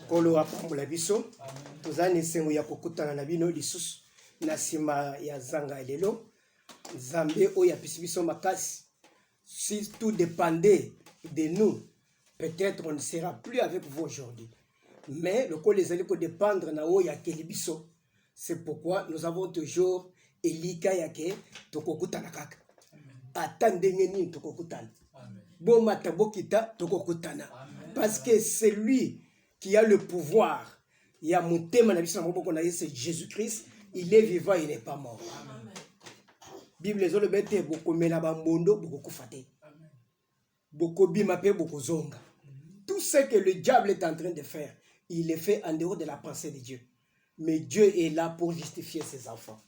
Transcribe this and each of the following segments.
Kolo apambola biso tozani sengo ya kokutana na bino lisusu na sima ya zanga lelo Nzambe oyo apesi biso makasi. Si tout dépendait de nous, peut-être on ne sera plus avec vous aujourd'hui. Mais le col les allez dépendre na oyo akeli biso. C'est pourquoi nous avons toujours elika yake tokokutana kaka. Attendez nini tokokutana. Bon matabokita tokokutana. Parce que c'est lui qui a le pouvoir. Il y a mon thème c'est Jésus-Christ. Il est vivant, il n'est pas mort. Bible les autres bêtes beaucoup mena bambondo beaucoup faté. Beaucoup bimape beaucoup zonga. Tout ce que le diable est en train de faire, il le fait en dehors de la pensée de Dieu. Mais Dieu est là pour justifier ses enfants.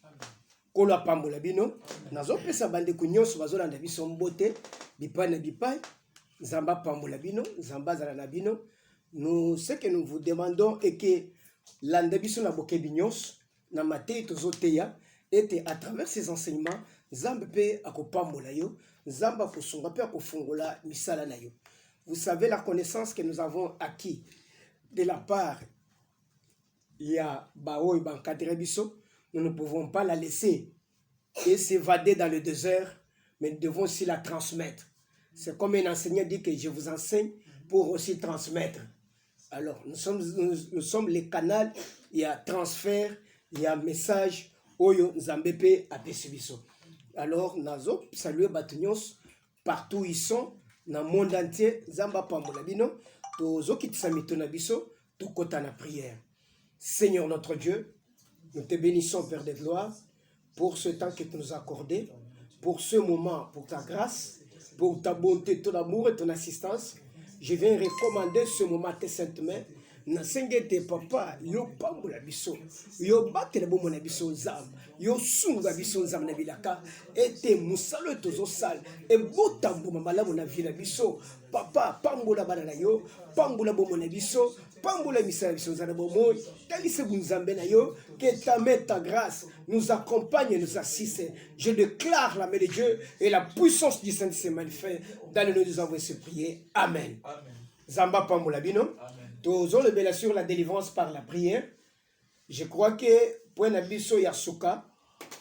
Kolo pambola bino nazo pesa bande kunyonso bazolanda biso mbote bipai na bipai Zamba pambola bino Zamba zala na bino. Nous ce que nous vous demandons est que landa biso na boke binyonso na matei tozoteya et à travers ces enseignements Zamba pe akopambola yo Zamba kosunga pe akofungola misala na yo. Vous savez la connaissance que nous avons acquis de la part ya baoy bankadre biso. Nous ne pouvons pas la laisser et s'évader dans le désert, mais nous devons aussi la transmettre. C'est comme un enseignant dit que je vous enseigne pour aussi transmettre. Alors, nous sommes les canaux, il y a transfert, il y a message, Oyo Nzambepe Apesibiso. Alors, nazo saluer Batunios, partout ils sont, dans le monde entier, Zamba Pambolabino, Tozo Kitsamito Biso, Tokota na prière. Seigneur notre Dieu, nous te bénissons, Père de gloire, pour ce temps que tu nous as accordé, pour ce moment, pour ta grâce, pour ta bonté, ton amour et ton assistance. Je viens recommander ce moment à tes saintes mains. Nasengete papa, yo pambola biso, yo batela bomona biso nzam, yo sunga biso nzam na bilaka, ete musalo tozo sal, e botambo malamu na vie na biso, papa pambola bana na yo, pambola bomona biso, pambola misala biso nzana bomoy, talise bunzambe na yo, que ta main, ta grâce nous accompagne et nous assiste. Je déclare la main de Dieu et la puissance du Saint se manifeste dans le nom de nous envoyer se prier. Amen. Amen. Zamba pambola bino. Tous on le sur la délivrance par la prière. Je crois que pour un abisso yasuka,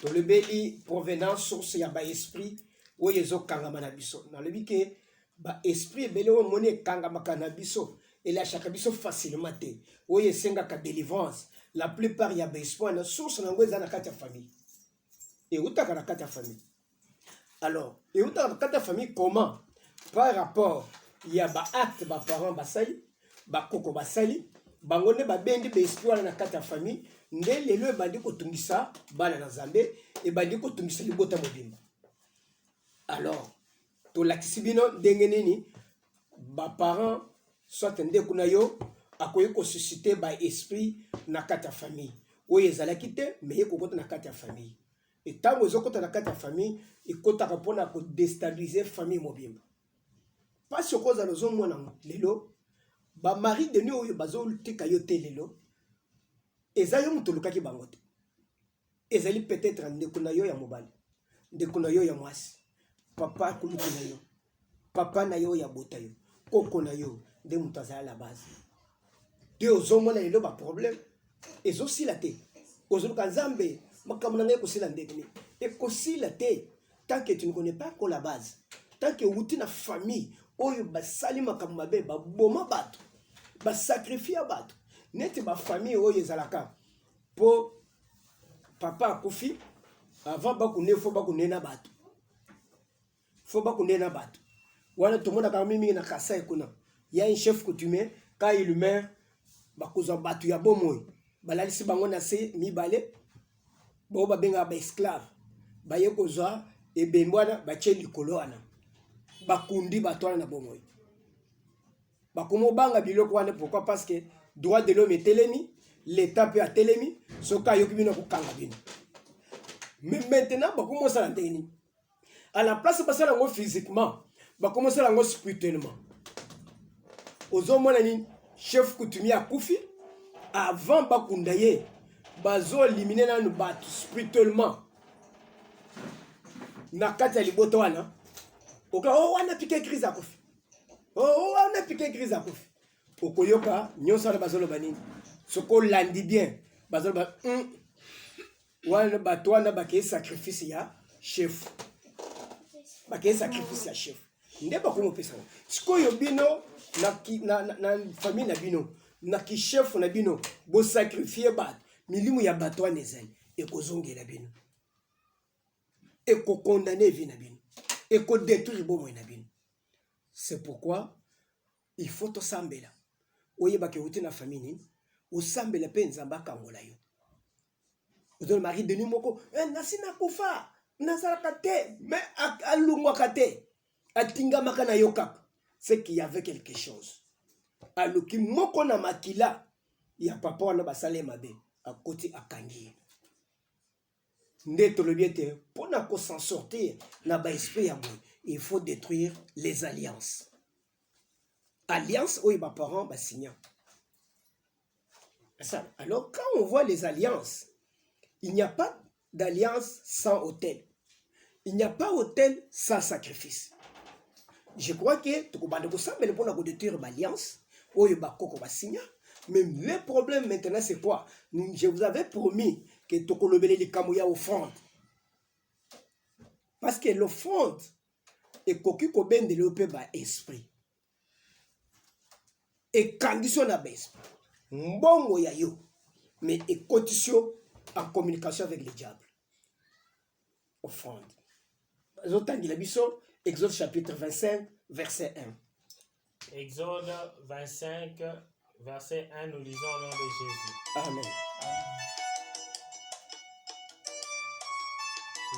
to le beli provenance source ya ba esprit ou yezo kangama na biso. Na le bike ba esprit belé o moné kangama kana biso et la chaque biso facilement te. Ou yesenga ka délivrance. La plupart ya ba espoir na source na ngweza na kati ya famille. Et utaka na kati ya famille. Alors, et utaka na kati ya famille comment? Par rapport ya ba acte ba parents ba sali bakoko basali bangone babendi be espoir na kati ya famille nde lelo bandi kotungisa bana na Nzambe e bandi kotungisa libota mobimba. Alors to lakisi bino ndenge nini ba parents soit ndeko na yo akoyi ko susciter ba esprit na kati ya famille oyo ezalaki te mais ekokota na kati ya famille et tango ezokota na kati ya famille ekotaka mpona ko déstabiliser famille mobimba. Pas ce cause na zo mwana lelo ba mari de nous oyo bazo tika yo te lelo ezayo mutulukaki bango te ezali peut-être ndeko na yo ya mobali ndeko na yo ya mwasi papa kuluki na yo papa na yo ya bota yo koko na yo nde mutazala la base de ozomona lelo ba problème ezosila te ozoluka Nzambe makambo na ngai kosila ndenge ni ekosila te tant que tu ne connais pas la base tant que wuti na famille oyo basali makambo mabe baboma bato basakrifia bato neti ba famille oyo ezalaka po papa akufi avant bakune fo bakune na bato wana tomona ka mimi na Kasai kuna ya un chef coutumier quand il meurt bakuza bato ya bomoy balalisi bango na se mibale bo babenga ba esclave baye kozwa ebembwana bache likolo wana bakundi batwana na bomoy bakomo banga biloko wana pourquoi parce que droit de l'homme est telemi l'état peut a telemi soka yoki bino ko kanga bino mais maintenant bakomo sala ndeni à la place passer ngo physiquement bakomo sala ngo spirituellement ozomona ni chef coutumier akufi avant bakunda ye bazo éliminer nanu bato spirituellement na kati ya liboto wana oka wana piqué crise akufi on a piqué crise akufi okoyoka nyonso na bazolo banini soko landi bien bazolo ba wana bato wana bakeye sacrifice ya chef bakeye sacrifice ya chef nde bakomopesa sikoyo bino na famille na bino na kichef na bino bosacrifie bato milimu ya bato wana ezali ekozongela bino ekokondane vi na bino ekodétruire bomoi na bino. C'est pourquoi il faut tosambela oyebaka euti na famille nini osambela mpe nzambe akangola yo ozoli mari deni moko nasi nakufa nazalaka te me alungwaka te atingamaka na yo kaka c'est qu'il y avait quelque chose aluki moko na makila ya papa wana basale mabe akoti akangi ye nde tolobi ete mpona s'en sortir na baesprit ya boye il faut détruire les alliances alliance oyo baparents basignant. Alors quand on voit les alliances, il n'y a pas d'alliance sans autel. Il n'y a pas autel sans sacrifice. Je crois que tout le monde semble pour détruire l'alliance oyo bakoko basignant. Mais le problème maintenant c'est quoi? Je vous avais promis que tokolobele likambo ya offrande. Parce que l'offrande est koki ko bendele ope ba esprit. Et condition na base mbongo ya yo mais et condition en communication avec le diable offrande zotangila biso Exode chapitre 25 verset 1. Exode 25 verset 1, nous lisons au nom de Jésus. Amen.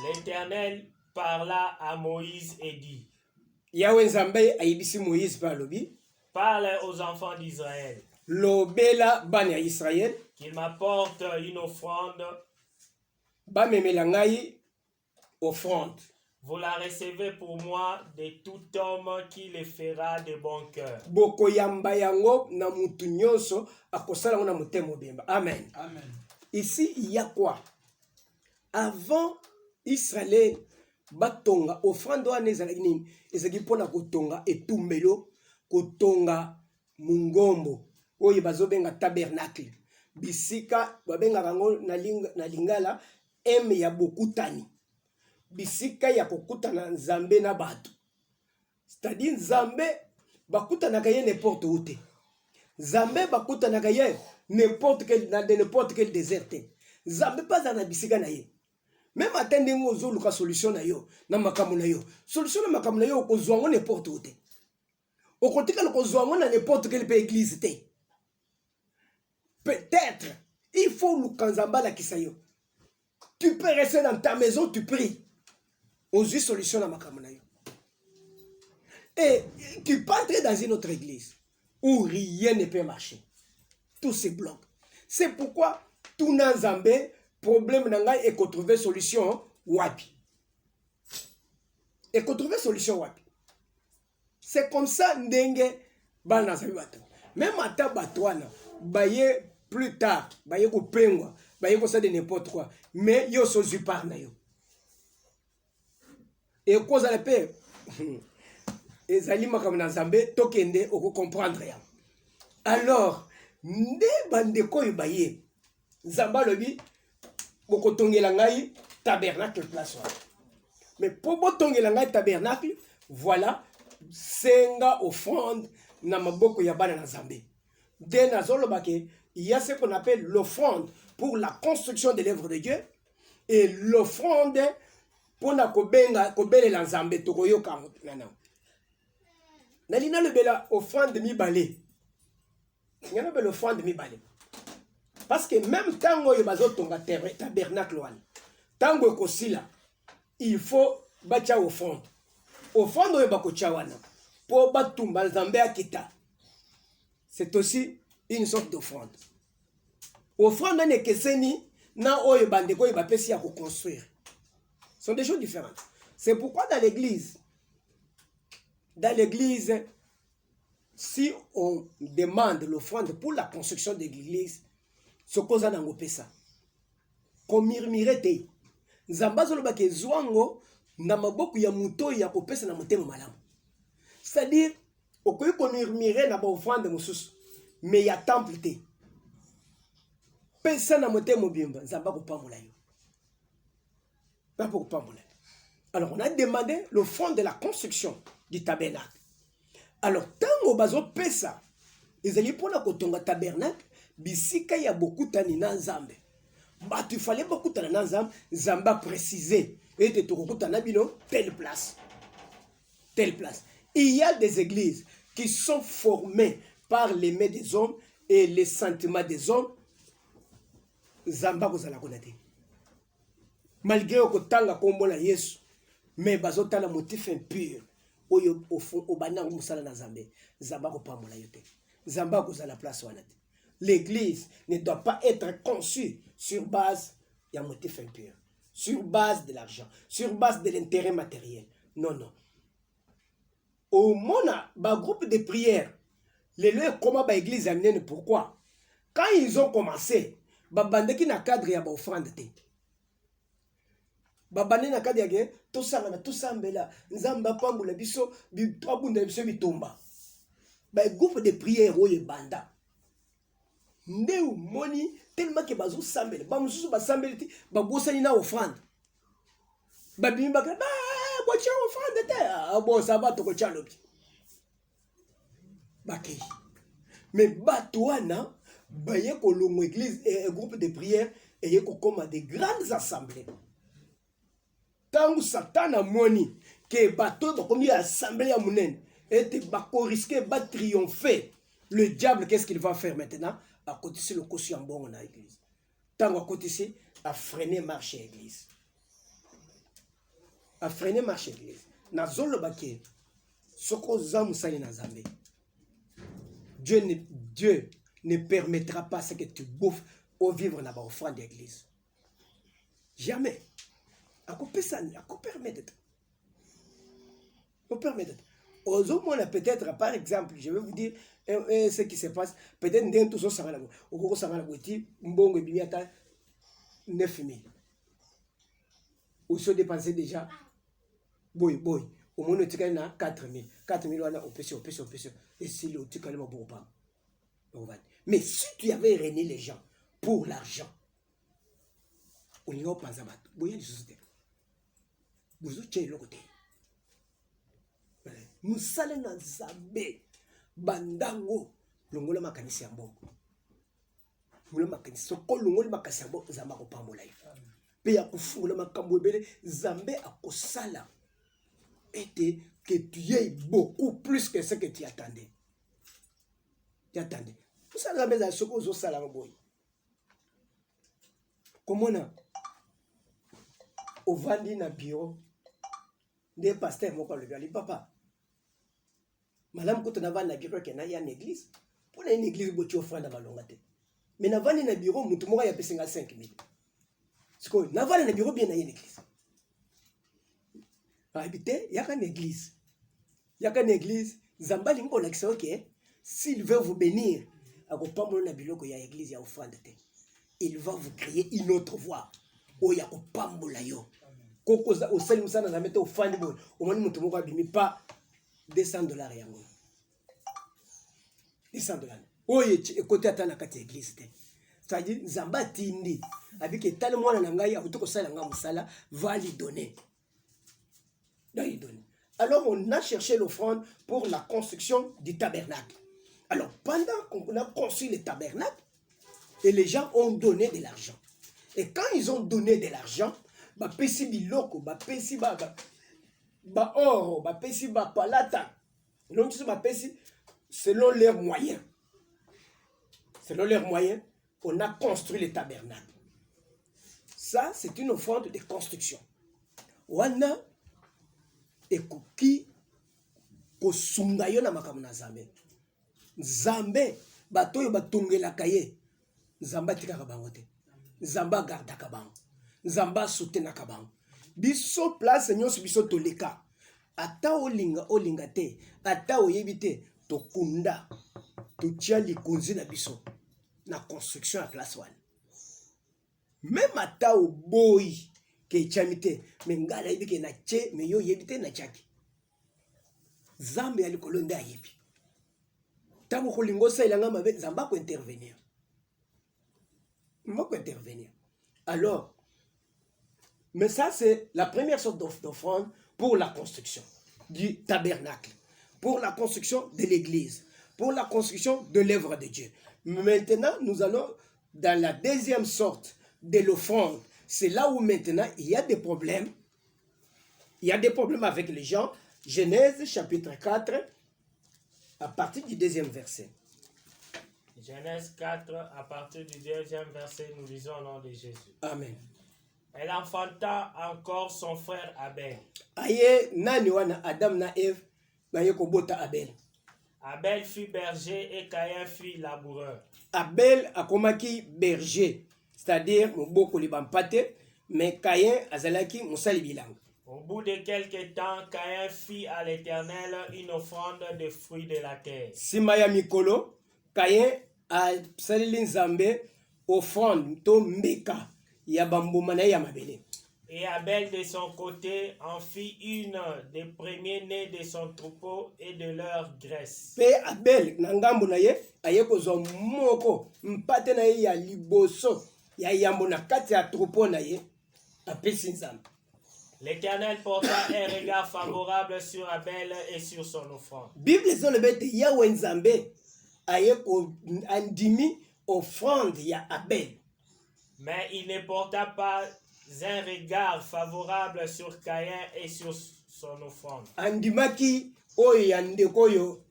L'Éternel parla à Moïse et dit, Yahweh Nzambe ayibisi Moïse par lobi, parle aux enfants d'Israël lobela bani ya Israël qu'ils m'apportent une offrande. Bamemela ngai offrande. Vous la recevez pour moi de tout homme qui le fera de bon cœur. Boko yamba yango na mutu nyonso akosala ngo na motema mobimba. Amen. Amen. Ici il y a quoi? Avant Israël batonga offrande wana ezalaki nini? Ezalaki mpona kotonga etumbelo, kotonga mungombo oyo bazobenga tabernacle. Bisika babengaka ngo na lingala eme ya bokutani. Bisika ya kokutana nzambe na bato. C'est-à-dire nzambe bakutanaka ye n'importe où te. Nzambe bakutanaka ye n'importe quel désert te. Nzambe pas na bisika na ye. Même atteindre ngo luka solution na yo na makambo na yo. Solution na makambo na yo kozwa ngo n'importe où te. Okotika kozwa ngo na n'importe quelle église te. Peut-être il faut lukanzamba la kisayo. Tu peux rester dans ta maison, tu pries. On dit solution à ma caméra. Et tu peux entrer dans une autre église où rien ne peut marcher. Tout se bloque. C'est pourquoi tout n'a zambé, problème n'a et qu'on trouve solution wapi. Et qu'on trouve solution wapi. C'est comme ça ndenge bana zabi bato. Même à tabatouana, baye plus tard, baye ko pengwa, baye ko ça de n'importe quoi. Mais yo sozu par na yo. Et cause à la paix, ezali makambo na Nzambe tokende oko comprendre ya. Alors, nde bandeko yobaye, Nzamba lobi boko tongela ngai tabernacle place wa. Mais pour botongela ngai tabernacle, voilà, senga offrande na maboko ya bana na Nzambe. De nazolo bake, il y a ce qu'on appelle l'offrande pour la construction de l'œuvre de Dieu et l'offrande pour na kobenga kobelela Nzambe tokoyoka nana. Nalina le bela offrande mi balé. Ngana bela offrande mi balé. Parce que même tango yo bazotonga tabernacle wana. Tango ekosila, il faut bacha offrande. Offrande yo bakocha wana pour batumba Nzambe akita. C'est aussi une sorte d'offrande. Offrande n'est que seni na oyo bandeko yo bapesi ya ko construire. Ce sont des choses différentes. C'est pourquoi dans l'église, si on demande l'offrande pour la construction de l'église, ce qu'on a dans ça. Comme murmure te. Zambazo lo bake zwango na maboko ya muto ya kopesa na motema malamu. C'est-à-dire, okoyi ko murmure na ba offrande mususu. mais il y a temple te. Pesa na mote mobimba, nzamba kopambola yo. Pas pour pambola. Alors on a demandé le fond de la construction du tabernacle. Alors tango bazo pesa, ezali pona kotonga tabernacle, bisika ya beaucoup tani na nzambe. Bah tu fallait beaucoup tani na nzambe, nzamba préciser et te tokokutana bino telle place. Telle place. Il y a des églises qui sont formées par les mains des hommes et les sentiments des hommes. Zamba kozala konate. Malgré okotanga kombo na Yesu, mais bazotala motif impur. Oyo obana musala na Nzambe. Zamba kopambola yo te. Zamba kozala place wana te. L'église ne doit pas être conçue sur base ya motif impur, sur base de l'argent, sur base de l'intérêt matériel. Non, non. Au mona, ba groupe de prière, les lieux comment ba église amène pourquoi? Quand ils ont commencé, ba bandeki na cadre ya ba offrande te. Ba bandeki na cadre ya ke to sanga na to sambela, nzamba pambola biso bi abunda biso bitomba. Ba groupe de prière oye banda. Ndeu moni tellement que bazo sambela, ba mususu ba sambela ti ba bosani na offrande. Ba bimba ka ba bocha offrande te. Ah bon ça va to ko chalobi. Bakei. Mais batouana baye kolongo église et un groupe de prière et comme des grandes assemblées. Tant que Satan a moni que bateau donc comme assemblée à mounen et te bako risquer ba triompher. Le diable qu'est-ce qu'il va faire maintenant? À côté c'est le caution bon à l'église. Tant à côté c'est à freiner marche l'église. À freiner marche l'église. Na zolo baké soko zamu sali na zambe. Dieu ne permettra pas ce que tu bouffes au vivre dans l'offrande d'église. Jamais. À quoi permettre? Aux hommes, peut-être, par exemple, je vais vous dire ce qui se passe. Peut-être que tout ça, au 9 000. Ou se dépenser déjà. Boy. Au moins, tu as 4 000. 4 000, on a opération. Et si le tu as le bon pas. Mais si tu avais régné les gens pour l'argent, on n'y a pas à battre. Vous voyez les sociétés. Vous avez le côté. Nous salons dans Zambé. Bandango. Longola makanisi ambo. Longola makanisi. Soko longola makanisi ambo. Zamba ko pambola. Pe ya kufungula makambo ebele. Zambé a kosala. Et que tu aies beaucoup plus que ce que tu attendais. Vous savez, la chose au salam boy. Comment on a au vandi na bureau des pasteurs mon le gali papa. Madame quand on a na bureau qu'il y a une église. Pour une église botti offrande na longate. Mais na vandi na bureau mutu moko ya pesinga 5 000. C'est quoi? Na vandi na bureau bien na une église. Habité, il y a une église. Zambali ngo lakisa OK. S'il veut vous bénir, il va vous créer une autre voie. Pas $200 yango. $200. Oye côté atana kati église te. C'est-à-dire Zamba tindi avec etal mwana na ngai akutoko sala nga musala va lui donner. Alors on a cherché l'offrande pour la construction du tabernacle. Alors pendant qu'on a construit le tabernacle, et les gens ont donné de l'argent. Et quand ils ont donné de l'argent, ba pesi biloko, ba pesi ba oro, ba pesi ba palata. Donc ba pesi selon leurs moyens. Selon leurs moyens, on a construit le tabernacle. Ça, c'est une offrande de construction. Wana ekoki kosunga yo na makambo na Nzambe. Nzambe batoyo batongelaka ye. Nzamba tikaka bango te. Nzamba gardaka bango. Nzamba soutenaka bango. Biso place nyonso biso toleka. Ata olinga te, ata oyebi te, tokunda. Totia likonzi na biso na construction ya place wana. Même ata oboyi ke chamite me ngala yebi ke na che me yo yebi te na chaki. Zambe ya likolo nda yebi. Tant que lingo ça il a ngama zamba ko intervenir. M'a ko intervenir. Alors, mais ça c'est la première sorte d'offrande pour la construction du tabernacle, pour la construction de l'église, pour la construction de l'œuvre de Dieu. Maintenant, nous allons dans la deuxième sorte de l'offrande. C'est là où maintenant il y a des problèmes. Il y a des problèmes avec les gens. Genèse chapitre 4, à partir du deuxième verset. Genèse 4, à partir du deuxième verset, nous lisons au nom de Jésus. Amen. Elle enfanta encore son frère Abel. Aye nani wana Adam na Eve baye kobota Abel. Abel fut berger et Caïn fut laboureur. Abel akomaki berger, c'est-à-dire moboko libampate, mais Caïn azalaki musali bilanga. Au bout de quelque temps, Caïn fit à l'Éternel une offrande de fruits de la terre. Simaya mikolo, Caïn a salili nzambe offrande to mbeka ya bambuma na ya mabele. Et Abel de son côté en fit une des premiers-nés de son troupeau et de leur graisse. Pe Abel na ngambo na ye aye kozwa moko mpate na ye ya liboso ya yambo na kati ya troupeau na ye apesi nzambe. L'Éternel porta un regard favorable sur Abel et sur son offrande. Bible zolobete yawe nzambe aye ko andimi offrande ya Abel. Mais il ne porta pas un regard favorable sur Caïn et sur son offrande. Andimaki oyo ya ndeko oyo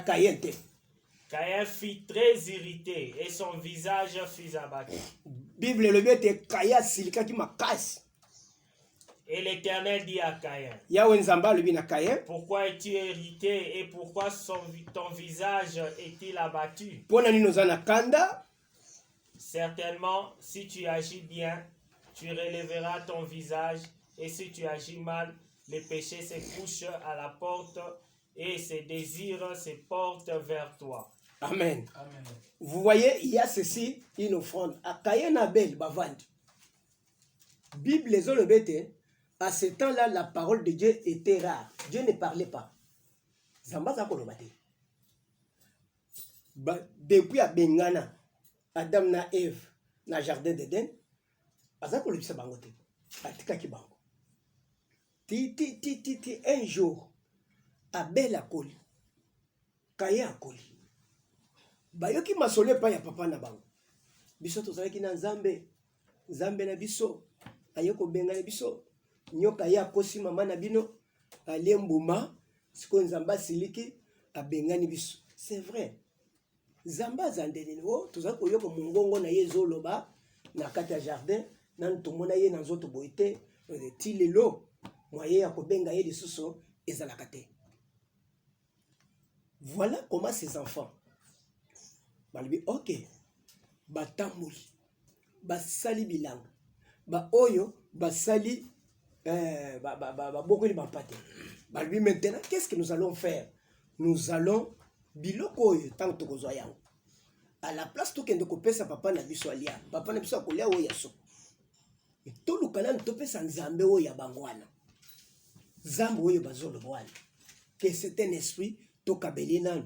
Caïn te. Caïn fut très irrité et son visage fut abattu. Bible elobete Caïn silikaki makasi. Et l'Éternel dit à Caïn, Yawe nzambe alobi na Caïn, pourquoi es-tu irrité et pourquoi ton visage est-il abattu? pona nini oza na kanda? Certainement, si tu agis bien, tu relèveras ton visage, et si tu agis mal, le péché se couche à la porte et ses désirs se portent vers toi. Amen. Amen. Vous voyez, il y a ceci, une offrande. À Caïn Abel, bavandi. Bible zolobete, à ce temps-là, la parole de Dieu était rare. Dieu ne parlait pas. Zamba za kolobate. Depuis à Bengana, Adam na Eve, na jardin d'Eden, aza kolobisa bango te. Atikaki bango. Un jour, Abel a koli. Caïn a koli. Bayoki masole pa ya papa na bango. Biso tozalaki na Nzambe. Nzambe na biso. Ayeko benga na biso. Nyoka ya kosi mama na bino. Alembuma. Siko Nzamba siliki. Abengani biso. C'est vrai. Nzamba zandene. Oh, tozalaki koyoko mongongo na ye zoloba. Na kati ya jardin. Nan tomona ye na nzoto boite. Ti lelo. Moye ya kobenga ye lisusu. Ezalaka te. Voilà comment ces enfants. Balibi, ok, batambuli, basali bilanga, ba oyo, basali, beaucoup de bapate. Balibi, maintenant, qu'est-ce que nous allons faire? Nous allons, biloko oyo, tant que tu as à la place tout kende kopesa papa na biso alia, papa na biso akolia oyo yaso. Mais tout le canal topesa nzambe oyo ya bangwana. Zambo oyo bazolo bwana. Que c'est un esprit tokabeli nanu.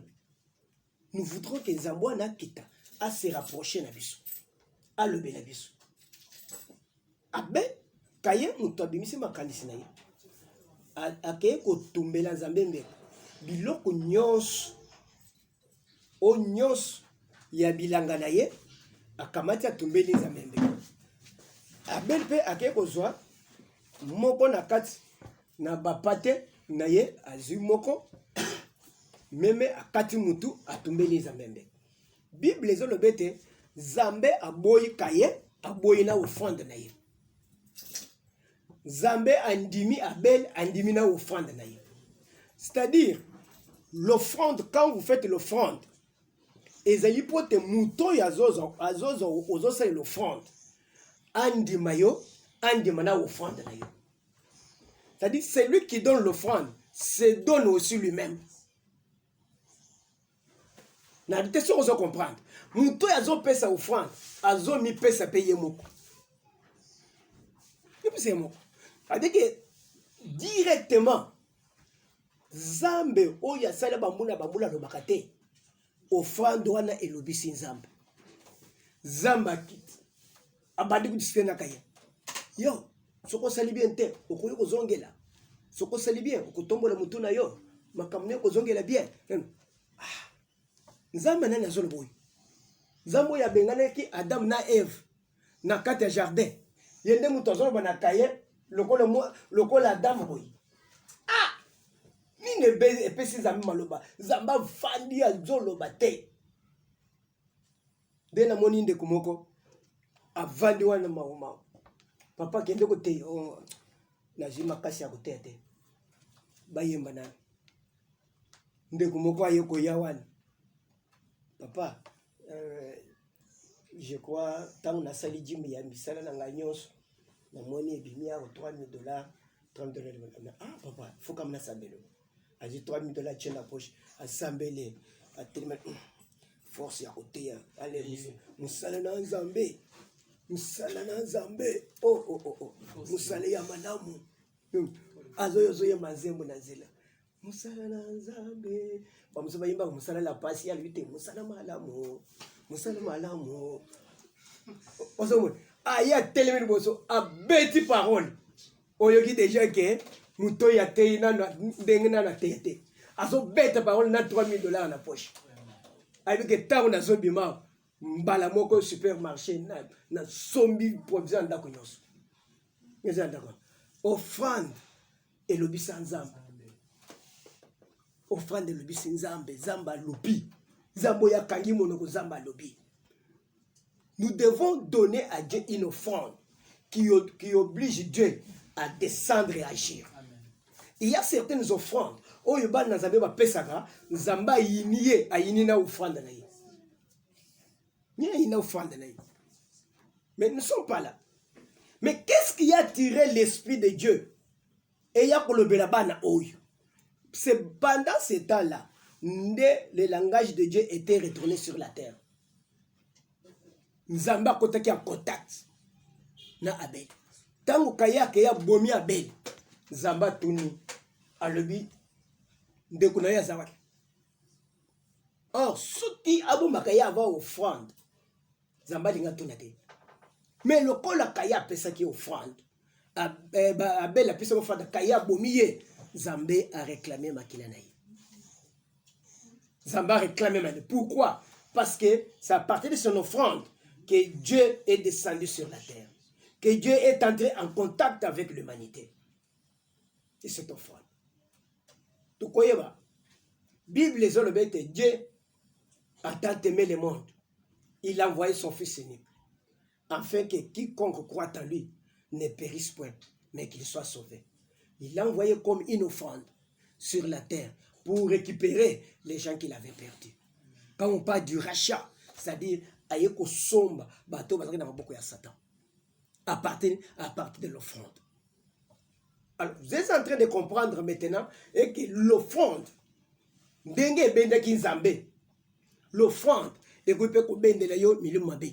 Nous voudrons que Nzambouana kita à se rapprocher na biso. À leber na biso. Abe, Caïn muto abimisi makanisi na ye. Akeye kotumbela Nzambe mbeka. Biloko nyonso. O nyonso ya bilanga na ye. Akamati atumbeli Nzambe mbeka. Abel pe akeye kozwa moko na kati na bapate na ye azwi moko. Meme akati mutu atumbeli Nzambe. Bible ezolobete Nzambe aboyi Caïn aboyi na offrande na ye. Nzambe andimi Abel andimi na offrande na ye. C'est-à-dire l'offrande, quand vous faites l'offrande, ezali pote muto ya zozo ozosala l'offrande. Andima yo andima na offrande na yo. C'est-à-dire celui qui donne l'offrande se donne aussi lui-même. Na te so ozo comprendre. Muto yazo pesa offrande, azo mi pesa paye moko. Ni pesa moko. C'est-à-dire que directement Zambe oya sala bambula lo bakate. offrande wana elobisi nzambe. Zamba kiti abandi kudiscuter na kaya. Yo, soko sali bien te, okoyo kozongela. Soko sali bien, okotombola mutu na yo. Makamne kozongela bien. Nzambe nani azolo boy. Nzambe ya benganeki Adam na Eve na kati ya jardin. Yende mutu azolo bana kaye lokola Adam boy. Nine be epesi Nzambe maloba. Nzambe vandi azolo bate. De na moni ndeko moko avandi wana mauma. Papa kende ko te na jima kasi ya kote te. Bayemba na ndeko moko ayeko ya wana. Papa je crois tant na sali jimbi ya misala na nganyos na moni ebimi ya $3,000 $30. Ah papa faut comme na sambelo. A dit $3,000 tient la poche à sambele à tellement force ya kote ya allez musala na nzambe. Musala na nzambe. Oh. Musala ya manamu. Azoyo ya manzembo na zela. Musala na nzambe. Ba musaba yimba musala la pasi ya luite musala malamu. Musala malamu. Oso aya telemi boso a beti parole. Oyoki déjà que muto ya te na ndenge na tete. Azo beta parole na $3,000 na poche. Avec que tant na zo bima mbala moko supermarché na sombi provision ndako nyonso. Ngeza ndako. Offrande elobisa nzambe. Offrande elobisa nzambe, zamba lobi. Zambo ya kangi monoko zamba lobi. Nous devons donner à Dieu une offrande qui oblige Dieu à descendre et agir. Amen. Il y a certaines offrandes. Oyoba nazambe ba pesaka, nzamba yiniye ayini na offrande na ye. Ni na offrande na ye. Mais nous ne sommes pas là. Mais qu'est-ce qui a tiré l'esprit de Dieu? Et ya kolobela bana oyo. C'est pendant ce temps-là, le langage de Dieu était retourné sur la terre. Nzamba kotaki en contact na Abel. Tango kaya bomi Abel. Nzamba tuni alobi ndeko na ya zawaki. Or soki aboma kaya ava offrande. Nzamba linga tuna te. Mais lokola kaya pesaki offrande. Abel a pesaki offrande kaya bomi ye. Nzambe a réclamé makila na ye. Nzamba a réclamé makila. Pourquoi? Parce que c'est à partir de son offrande que Dieu est descendu sur la terre. Que Dieu est entré en contact avec l'humanité. Et c'est offrande. Tout quoi va? Bible les autres Dieu a tant aimé le monde. Il a envoyé son fils unique. Afin que quiconque croit en lui ne périsse point, mais qu'il soit sauvé. Il l'a envoyé comme une offrande sur la terre pour récupérer les gens qu'il avait perdus. Quand on parle du rachat, c'est-à-dire ayeko somba bato bazaki na maboko ya Satan à partir de l'offrande. Alors vous êtes en train de comprendre maintenant et que l'offrande ndenge bendaki nzambe, l'offrande ekope ko bendela yo milimu mabe.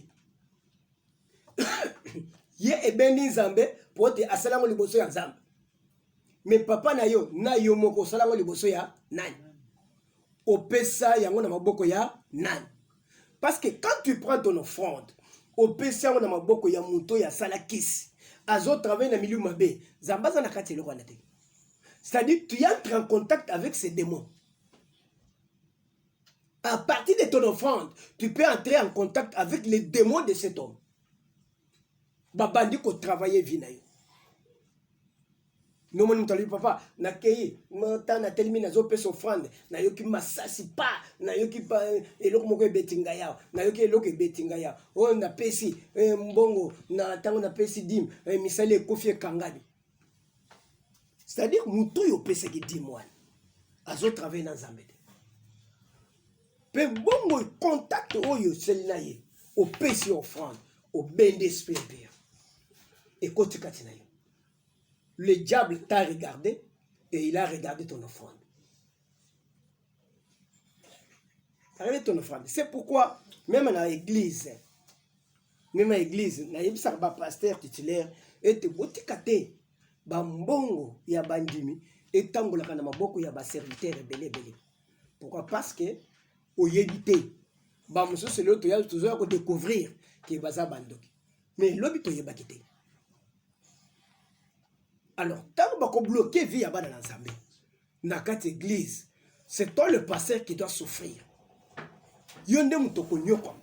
Ye ebendi nzambe pote asalango liboso ya nzambe. Mais papa na yo moko salango liboso ya nani? Opesa yango na maboko ya nani? Parce que quand tu prends ton offrande, opesa yango na maboko ya muto ya salakisi, azo travailler na milieu mabe, zambaza na kati eloko na te. C'est-à-dire tu entres en contact avec ces démons. À partir de ton offrande, tu peux entrer en contact avec les démons de cet homme. Babandi ko travailler vie na yo. Non mon mutali papa na kei mata na telmi na zo pesa offrande na yoki masasi pa na yoki pa eloko moko betinga ya na yoki eloko betinga ya o na pesi mbongo na tango na pesi dim misali ekofi kangani. C'est-à-dire muto yo pesa ki dimwan azo travailler na Nzambe. Pe bongo contact oyo selina ye o pesi offrande o bende esprit et côté katina yo. Le diable t'a regardé et il a regardé ton offrande. Regardez ton offrande. C'est pourquoi, même dans l'église, il y a un pasteur titulaire et te botikate, bambongo ya bandimi et tambola kana maboko ya ba serviteur belé belé. Pourquoi? Parce que oyebite ba mosusu lelo tozoya kodécouvrir ke baza bandoki mais lobi toyebaki te. Alors ntango bakobloke vie ya bana na nzambe na kati église, c'est toi le pasteur qui doit souffrir. Yo nde moto konyoka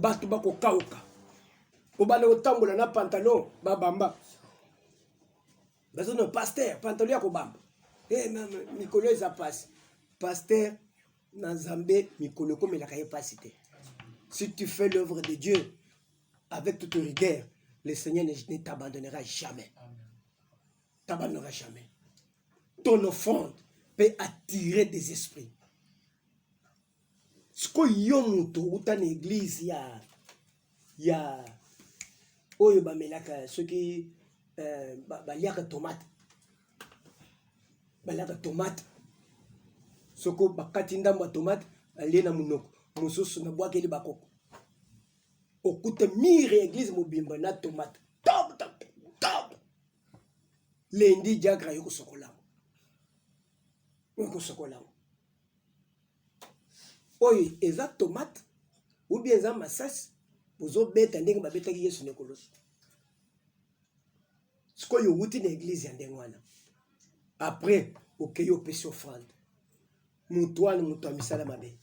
bato bakokauka obana otambola na pantalon babamba bazono pasteur pantalon ya kobamba mikolo eza pasi pasteur na nzambe mikolo ekomelaka ye pasi te. Si tu fais l'œuvre de Dieu avec toute rigueur, le Seigneur ne t'abandonnera jamais. T'abandonnera jamais. Ton offrande peut attirer des esprits. Ce que yo muto uta na église ya oyo bamelaka soki baliaka tomate soko bakati ndambo ya tomate alie na munoko mosusu na bwakeli bakoko okute mire église mobimba na tomate top lendi diagra yokosokola oyo eza tomate ou bien eza masasi bozobeta ndenge babetaki yesu nekoloso sikoyo outi na église ya ndenge wana après okei opesi offrande moto wana moto ya misala mabe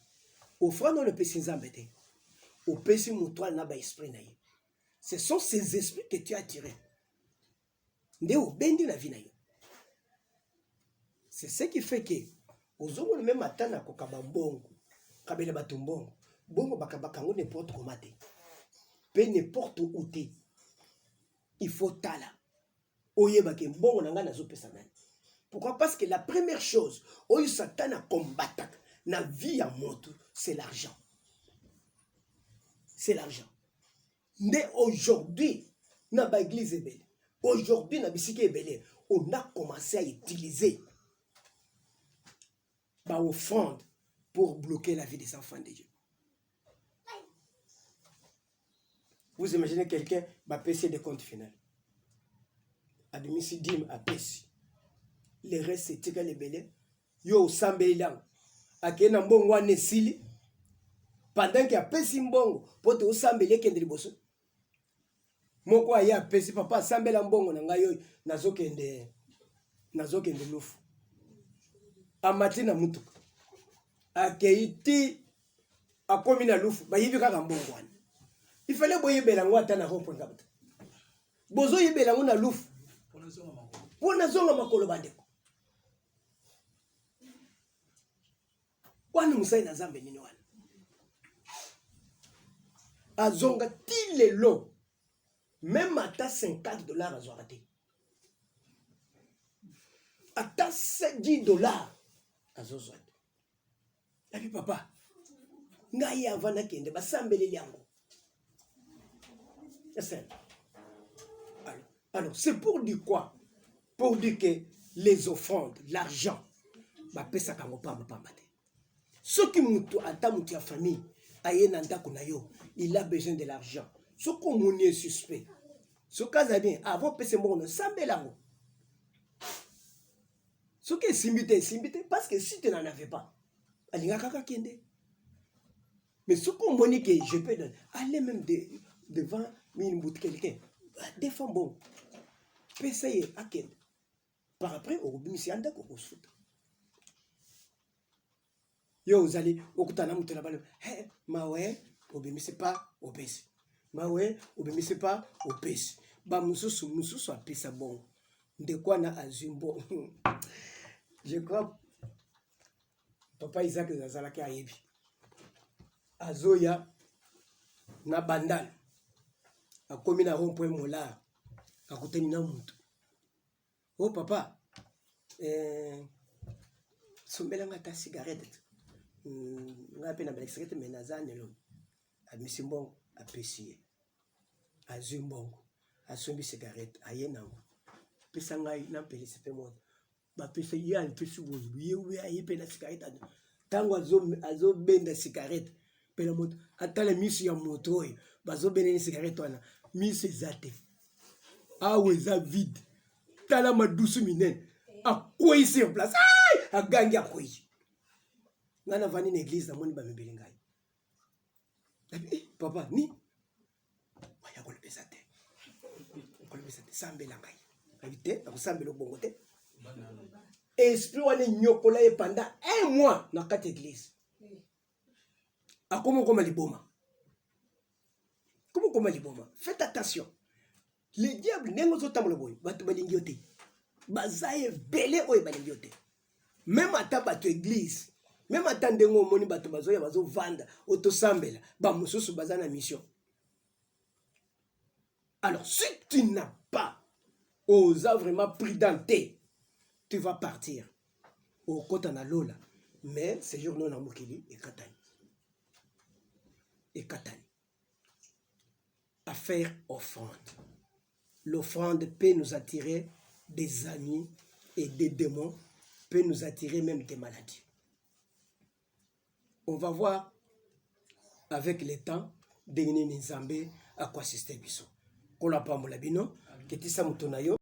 offrande wana opesi nzambe te opesi moto wana na baesprit na ye. Ce sont ces esprits que tu as tirés nde obendi na vie na yo. C'est ce qui fait que ozomona même ata na kokaba mbongo kabela bato mbongo bongo bakabakango n'importe comment te pe n'importe où te il faut tala oyebake mbongo na nga nazopesa nani. Pourquoi? Parce que la première chose oyo Satan a combataka na vie ya moto c'est l'argent. C'est l'argent. Nde aujourd'hui na ba église ebele aujourd'hui na bisika ebele on a commencé à utiliser ba offrande pour bloquer la vie des enfants de Dieu. Vous imaginez quelqu'un va payer des comptes finaux. Admisi dim a pesi. Le reste c'est tika lebele. Yo sambeli lang. Akena mbongo wana esili. Pendant que a pesi mbongo pote osambeli kende liboso. Moko aya pesi papa sambela mbongo na ngai nazokende lufu. Amati na mutuka. Akeiti akomi na lufu bayibi kaka mbongo wana. Il fallait boyebela ngo ata na rond-point ngabata. Bozo yebela ngo na lufu. Pona zonga makolo bandeko. Wana musai na zambe nini wana. Azonga ti lelo. Même ata $50 azwaka te. Ata $10 azozwa te. Et puis papa, ngai avana kende basambeleli yango. Alors, c'est pour dire quoi? Pour dire que les offrandes, l'argent, bapesa kango pamba te. Ce qui mutu ata mutu ya famille, ayena ndako na yo, il a besoin de l'argent. Ce qu'on est suspect. Ce cas a bien, avant pese mbono sambelango. Ce qui est simbité, parce que si tu n'en avais pas, alinga kaka kende. Mais ce qu'on m'a dit que je peux donner, aller même devant une bout de quelqu'un, défend bon, pessayer à quel. Par après, au bout de anda ko foot. Yo, vous allez, au kutana mutu na balo, hey, mawe, obémissez pas, obéissez. Mawe, obémissez pas, obéissez. Ba mususu a pesa bon. De quoi na azumbo. Je crois, papa Isaac Zazalaki a yebi. Azoya na bandal akomi na rond-point mola akutani na mutu. Oh papa, sombela nga ta cigarette. Nga pe na ba cigarette mais nazane lo. Admisi mbongo apesi. Azumbongo asombi cigarette ayenango. Pesa ngai na peli sepe mo. Ba pesa ya pesi wozu ye ayepe na cigarette. Tango azo benda cigarette. Pela moto atala misu ya moto oyo bazo beneni cigarette wana misu ezate awe eza vide tala madusu minene akwei sur place agangi akwei Ngana vani na église na moni ba mebeli ngai. Papa ni waya ko le te. Ko le te sambela ngai. Habité na sambela bongo te. Esprit wane nyokola ye pendant 1 mois na kati église. Akomo koma liboma. Comment liboma? Faites attention. Le diable nengo zotamolo boy, batu balingi ote. Bazaye belé oye balingi ote. Même ata batu église, même ata ndengo moni batu bazoya bazo vanda, auto sambela, ba mususu bazana mission. Alors si tu n'as pas osé vraiment prudenter, tu vas partir au kota na lola, mais ce jour non na mokili et katani. Et katani. À faire offrande. L'offrande peut nous attirer des amis et des démons, peut nous attirer même des maladies. On va voir avec le temps, Dengine Nzambe à quoi système biso. Kola pambola bino, ketisa mutonayo.